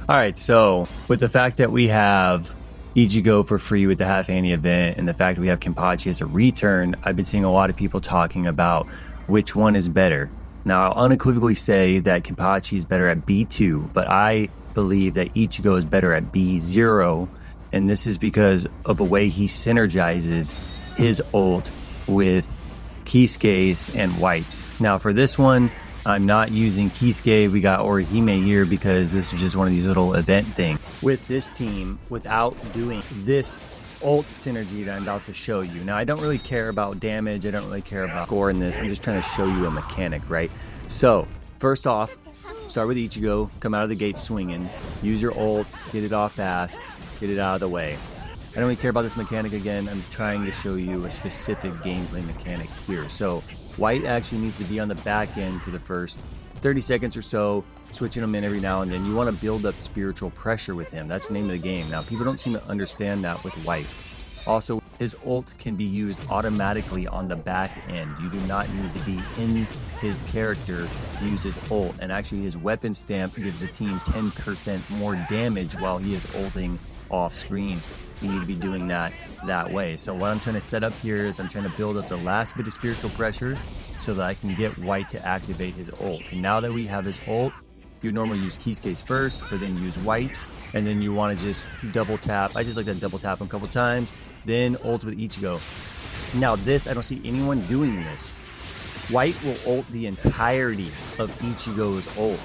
Alright, so with the fact that we have Ichigo for free with the half annie event and the fact that we have Kenpachi as a return, I've been seeing a lot of people talking about which one is better. Now, I'll unequivocally say that Kenpachi is better at B2, but I believe that Ichigo is better at B0, and this is because of the way he synergizes his ult with Kisuke's and White's. Now, for this one, I'm not using Kisuke. We got Orihime here because this is just one of these little event things. With this team, without doing this ult synergy that I'm about to show you. Now, I don't really care about damage. I don't really care about score in this. I'm just trying to show you a mechanic, right? So, first off, start with Ichigo. Come out of the gate swinging. Use your ult. Get it off fast. Get it out of the way. I don't really care about this mechanic again. I'm trying to show you a specific gameplay mechanic here. So, White actually needs to be on the back end for the first 30 seconds or so, switching him in every now and then. You want to build up spiritual pressure with him. That's the name of the game. Now, people don't seem to understand that with White. Also, his ult can be used automatically on the back end. You do not need to be in his character to use his ult. And actually, his weapon stamp gives the team 10% more damage while he is ulting off screen. You need to be doing that way. So what I'm trying to set up here is I'm trying to build up the last bit of spiritual pressure so that I can get White to activate his ult. And now that we have his ult, you normally use Kisuke's first, but then use White's, and then you want to just double tap. I just like to double tap him a couple times, then ult with Ichigo. Now this, I don't see anyone doing this. White will ult the entirety of Ichigo's ult.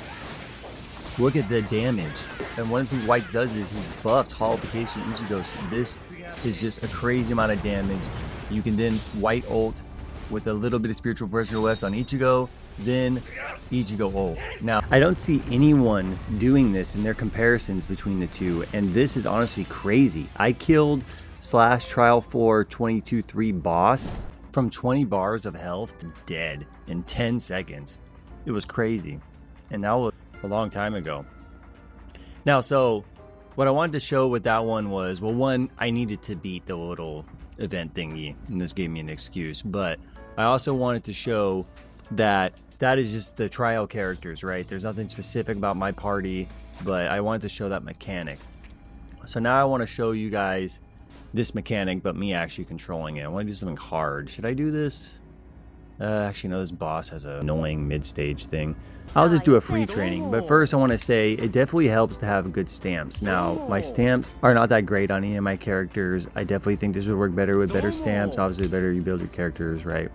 Look at the damage. And one thing White does is he buffs Holification Ichigo. So this is just a crazy amount of damage. You can then White ult with a little bit of spiritual pressure left on Ichigo, then Ichigo ult. Now, I don't see anyone doing this in their comparisons between the two, and this is honestly crazy. I killed Slash Trial 4 22-3 boss from 20 bars of health to dead in 10 seconds. It was crazy. And that was a long time ago. Now, so what I wanted to show with that one was, well, one, I needed to beat the little event thingy, and this gave me an excuse, but I also wanted to show that is just the trial characters, right? There's nothing specific about my party, but I wanted to show that mechanic. So now I want to show you guys this mechanic, but me actually controlling it. I want to do something hard. Should I do this? Actually, no, this boss has an annoying mid-stage thing. I'll just do a free training, but first I want to say it definitely helps to have good stamps. Now, my stamps are not that great on any of my characters. I definitely think this would work better with better stamps. Obviously, the better you build your characters, right?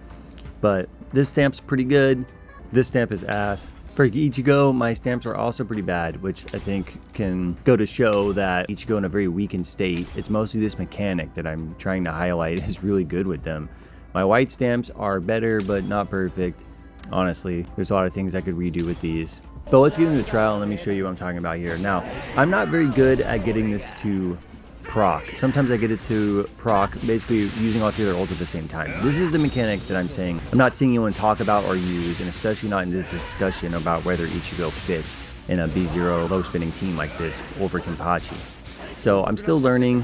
But this stamp's pretty good. This stamp is ass. For Ichigo, my stamps are also pretty bad, which I think can go to show that Ichigo in a very weakened state. It's mostly this mechanic that I'm trying to highlight is really good with them. My White stamps are better, but not perfect. Honestly, there's a lot of things I could redo with these. But let's get into the trial and let me show you what I'm talking about here. Now, I'm not very good at getting this to proc. Sometimes I get it to proc, basically using all three of their ults at the same time. This is the mechanic that I'm saying I'm not seeing anyone talk about or use, and especially not in this discussion about whether Ichigo fits in a B0 low spinning team like this over Kenpachi. So I'm still learning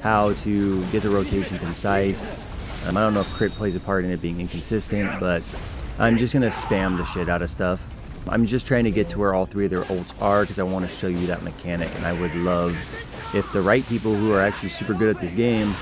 how to get the rotation concise. I don't know if crit plays a part in it being inconsistent, but I'm just going to spam the shit out of stuff. I'm just trying to get to where all three of their ults are because I want to show you that mechanic, and I would love if the right people who are actually super good at this game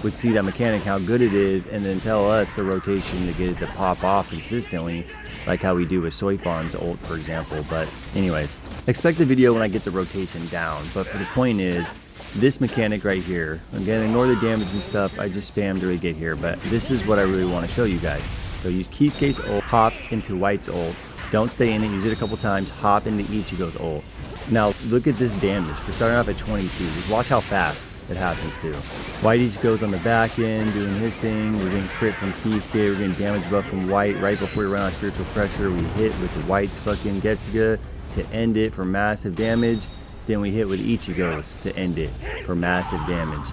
would see that mechanic, how good it is, and then tell us the rotation to get it to pop off consistently, like how we do with Soifan's ult, for example. But anyways, expect the video when I get the rotation down. But the point is, this mechanic right here, again, ignore the damage and stuff, I just spammed to really get here, but this is what I really want to show you guys. So use Kisuke's ult, hop into White's ult, don't stay in it, use it a couple times, hop into Ichigo's ult. Now look at this damage, we're starting off at 22, just watch how fast it happens too. White Ichigo's on the back end, doing his thing, we're getting crit from Kisuke, we're getting damage buff from White, right before we run out of spiritual pressure, we hit with White's fucking Getsuga to end it for massive damage, then we hit with Ichigo's to end it for massive damage.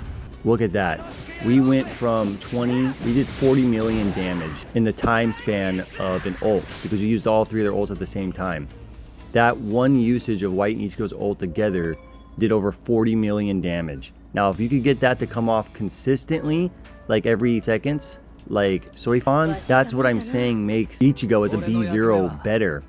Look at that. We went from 20, we did 40 million damage in the time span of an ult because we used all three of their ults at the same time. That one usage of White and Ichigo's ult together did over 40 million damage. Now, if you could get that to come off consistently, like every seconds, like Soifan's, that's what I'm saying makes Ichigo as a B0 better.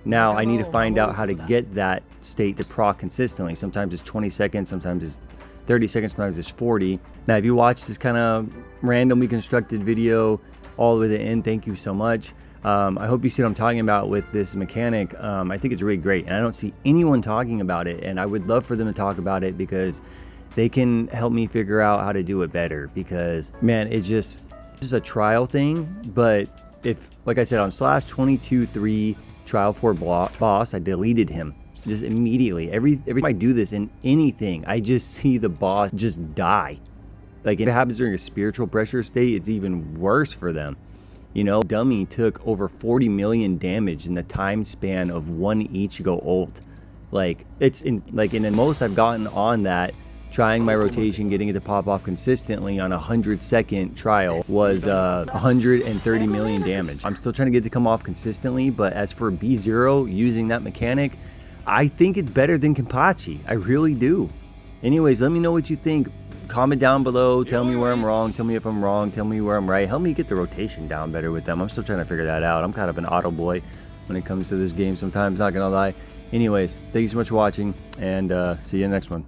Now, I need to find out how to get that state to proc consistently. Sometimes it's 20 seconds, sometimes it's 30 seconds, sometimes it's 40. Now, if you watch this kind of randomly constructed video all the way to the end, thank you so much. I hope you see what I'm talking about with this mechanic. I think it's really great, and I don't see anyone talking about it, and I would love for them to talk about it because they can help me figure out how to do it better. Because, man, it's just a trial thing. But if, like I said, on /22.3 trial for boss, I deleted him just immediately. Every time I do this in anything, I just see the boss just die. Like, if it happens during a spiritual pressure state, it's even worse for them. You know, dummy took over 40 million damage in the time span of one Ichigo ult. Like, it's in the most I've gotten on that, trying my rotation, getting it to pop off consistently on a 100-second trial was 130 million damage. I'm still trying to get it to come off consistently, but as for B0 using that mechanic, I think it's better than Kenpachi. I really do. Anyways, let me know what you think. Comment down below, tell me where I'm wrong, tell me if I'm wrong, tell me where I'm right. Help me get the rotation down better with them. I'm still trying to figure that out. I'm kind of an auto boy when it comes to this game sometimes, not gonna lie. Anyways, thank you so much for watching, and see you in the next one.